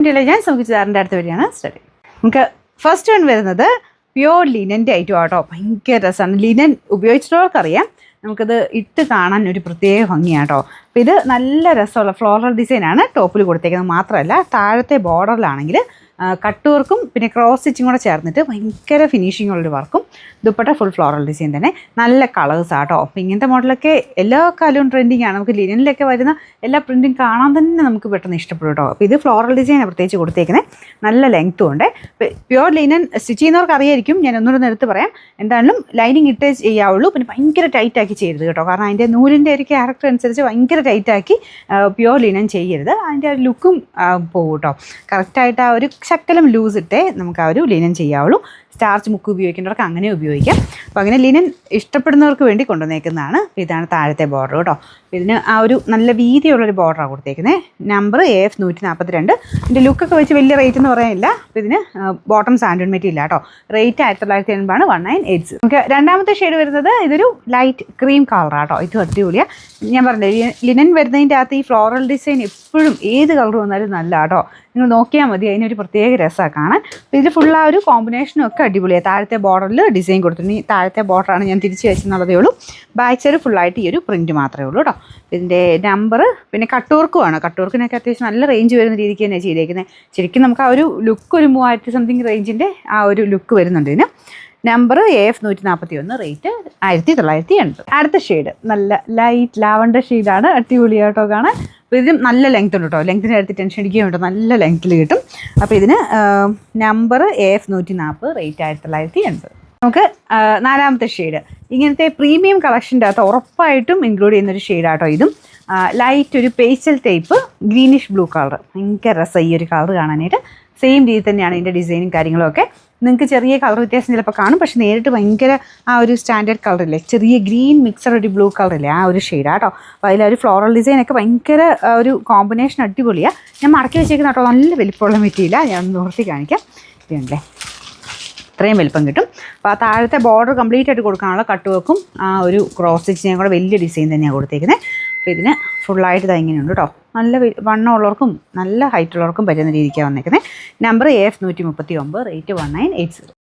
ഞാൻ സൗഖ്യചാറിൻ്റെ അടുത്ത് വരികയാണ് സ്റ്റഡി. നമുക്ക് ഫസ്റ്റ് വൺ വരുന്നത് പ്യോർ ലിനൻ്റെ ഐറ്റം ആട്ടോ. ഭയങ്കര രസമാണ്. ലിനൻ ഉപയോഗിച്ചിട്ടവർക്കറിയാം നമുക്കത് ഇട്ട് കാണാൻ ഒരു പ്രത്യേക ഭംഗിയാട്ടോ. അപ്പോൾ ഇത് നല്ല രസമുള്ള ഫ്ലോറൽ ഡിസൈനാണ് ടോപ്പിൽ കൊടുത്തേക്കുന്നത്. മാത്രമല്ല താഴത്തെ ബോർഡറിലാണെങ്കിൽ കട്ട് വർക്കും പിന്നെ ക്രോസ് സ്റ്റിച്ചും കൂടെ ചേർന്നിട്ട് ഭയങ്കര ഫിനിഷിംഗ് ഉള്ളൊരു വർക്കും. ദുപ്പട്ട ഫുൾ ഫ്ലോറൽ ഡിസൈൻ തന്നെ. നല്ല കളേഴ്സ് ആട്ടോ. അപ്പോൾ ഇങ്ങനത്തെ മോഡലൊക്കെ എല്ലാ കാലവും ട്രെൻഡിങ് ആണ്. നമുക്ക് ലിനനിലൊക്കെ വരുന്ന എല്ലാ പ്രിൻറ്റും കാണാൻ തന്നെ നമുക്ക് പെട്ടെന്ന് ഇഷ്ടപ്പെടും കേട്ടോ. അപ്പോൾ ഇത് ഫ്ലോറൽ ഡിസൈനാണ് പ്രത്യേകിച്ച് കൊടുത്തേക്കുന്നത്. നല്ല ലെങ്ത്തും ഉണ്ട്. പ്യോർ ലിനൻ സ്റ്റിച്ച് ചെയ്യുന്നവർക്ക് അറിയായിരിക്കും. ഞാൻ ഒന്നുകൂടെ എടുത്ത് പറയാം. എന്തായാലും ലൈനിങ് ഇട്ടേ ചെയ്യാവുള്ളൂ. പിന്നെ ഭയങ്കര ടൈറ്റാക്കി ചെയ്യരുത് കേട്ടോ. കാരണം അതിൻ്റെ നൂലിൻ്റെ ഒരു ക്യാരക്ടർ അനുസരിച്ച് ഭയങ്കര ടൈറ്റാക്കി പ്യോർ ലിനൻ ചെയ്യരുത്. അതിൻ്റെ ആ ലുക്കും പോകും കേട്ടോ. കറക്റ്റായിട്ട് ആ ഒരു ശക്കലം ലൂസ് ഇട്ടേ നമുക്ക് ആ ഒരു ലിനൻ ചെയ്യാവുള്ളൂ. സ്റ്റാർച്ച് മുക്ക് ഉപയോഗിക്കേണ്ടവർക്ക് അങ്ങനെ ഉപയോഗിക്കാം. അപ്പോൾ അങ്ങനെ ലിനൻ ഇഷ്ടപ്പെടുന്നവർക്ക് വേണ്ടി കൊണ്ടുവന്നേക്കുന്നതാണ്. അപ്പോൾ ഇതാണ് താഴത്തെ ബോർഡർ കേട്ടോ. ഇതിന് ആ ഒരു നല്ല വീതിയുള്ളൊരു ബോർഡറാണ് കൊടുത്തേക്കുന്നത്. Number AF 142. ഇതിൻ്റെ ലുക്കൊക്കെ വെച്ച് വലിയ റേറ്റ് എന്ന് പറയാനില്ല. അപ്പോൾ ഇതിന് ബോട്ടം സാൻഡൂൺ മെറ്റീരിയൽ ഇല്ല കേട്ടോ. റേറ്റ് 1980 1980. നമുക്ക് രണ്ടാമത്തെ ഷെയ്ഡ് വരുന്നത് ഇതൊരു ലൈറ്റ് ക്രീം കളറാണ് കേട്ടോ. ഇത് അടിപൊളിയാണ്. ഞാൻ പറഞ്ഞില്ലേ ലിനൻ വരുന്നതിൻ്റെ അകത്ത് ഈ ഫ്ലോറൽ ഡിസൈൻ എപ്പോഴും ഏത് കളർ വന്നാലും നല്ല കേട്ടോ. നിങ്ങൾ നോക്കിയാൽ മതി. അതിനൊരു പ്രത്യേക രസമാണ് കാണാൻ. അപ്പോൾ ഇതിൽ ഫുൾ ആ ഒരു കോമ്പിനേഷനും ഒക്കെ അടിപൊളിയാണ്. താഴത്തെ ബോർഡറിൽ ഡിസൈൻ കൊടുത്തിട്ടുണ്ട്. ഈ താഴത്തെ ബോർഡറാണ് ഞാൻ തിരിച്ച് വെച്ചെന്നുള്ളതേ ഉള്ളൂ. ബാക്ക് സൈഡ് ഫുള്ളായിട്ട് ഈ ഒരു പ്രിൻറ്റ് മാത്രമേ ഉള്ളൂ കേട്ടോ. ഇതിൻ്റെ നമ്പർ പിന്നെ കട്ട് വർക്കുമാണ്. കട്ട് വർക്കിനൊക്കെ അത്യാവശ്യം നല്ല റേഞ്ച് വരുന്ന രീതിക്ക് തന്നെയാണ് ചെയ്തേക്കുന്നത്. ശരിക്കും നമുക്ക് ആ ഒരു ലുക്ക് ഒരു 3000 സംതിങ് റേഞ്ചിൻ്റെ ആ ഒരു ലുക്ക് വരുന്നുണ്ട് ഇതിന്. Number AF 141. റേറ്റ് 1980. അടുത്ത ഷെയ്ഡ് നല്ല ലൈറ്റ് ലാവണ്ടർ ഷെയ്ഡാണ്. അടിപൊളിയാട്ടോ കാണാൻ. അപ്പോൾ ഇതിന് നല്ല ലെങ്ത് ഉണ്ട് കേട്ടോ. ലെങ്ത്തിൻ്റെ അടുത്ത് ടെൻഷൻ അടിക്കുകയും കേട്ടോ. നല്ല ലെങ്ത്തിൽ കിട്ടും. അപ്പോൾ ഇതിന് നമ്പർ AF 140. റേറ്റ് 1980. നമുക്ക് നാലാമത്തെ ഷെയ്ഡ് ഇങ്ങനത്തെ പ്രീമിയം കളക്ഷൻ്റെ അകത്ത് ഉറപ്പായിട്ടും ഇൻക്ലൂഡ് ചെയ്യുന്നൊരു ഷെയ്ഡാട്ടോ. ഇതും ലൈറ്റ് ഒരു pastel type greenish blue colour. ഭയങ്കര രസം ഈ ഒരു കളർ കാണാനായിട്ട്. സെയിം രീതി തന്നെയാണ് ഇതിൻ്റെ ഡിസൈനും കാര്യങ്ങളൊക്കെ. നിങ്ങൾക്ക് ചെറിയ കളർ വ്യത്യാസം ചിലപ്പോൾ കാണും. പക്ഷെ നേരിട്ട് ഭയങ്കര ആ ഒരു സ്റ്റാൻഡേർഡ് കളറില്ലേ, ചെറിയ ഗ്രീൻ മിക്സർ ഒരു ബ്ലൂ കളറില്ലേ, ആ ഒരു ഷെയ്ഡാട്ടോ. അപ്പോൾ അതിലൊരു ഫ്ലോറൽ ഡിസൈനൊക്കെ ഭയങ്കര ഒരു കോമ്പിനേഷൻ അടിപൊളിയാണ്. ഞാൻ മടക്കി വെച്ചേക്കുന്ന കേട്ടോ. നല്ല വലിപ്പമുള്ള മെറ്റീരിയലാണ്. ഞാൻ നിർത്തി കാണിക്കാം. ഇതുണ്ടല്ലേ, ഇത്രയും വലിപ്പം കിട്ടും. അപ്പോൾ ആ താഴത്തെ ബോർഡർ കംപ്ലീറ്റ് ആയിട്ട് കൊടുക്കാനുള്ള കട്ട് വർക്കും ആ ഒരു ക്രോസ് സ്റ്റിച്ചിനെയും കൂടെ വലിയ ഡിസൈൻ തന്നെയാണ് കൊടുത്തേക്കുന്നത്. അപ്പോൾ ഇതിന് ഫുള്ളായിട്ട് ഇത് ഇങ്ങനെയുണ്ട് കേട്ടോ. നല്ല വണ്ണമുള്ളവർക്കും നല്ല ഹൈറ്റുള്ളവർക്കും പറ്റുന്ന രീതിക്കാണ് വന്നേക്കുന്നത്. Number AF 139. റേറ്റ് 1980.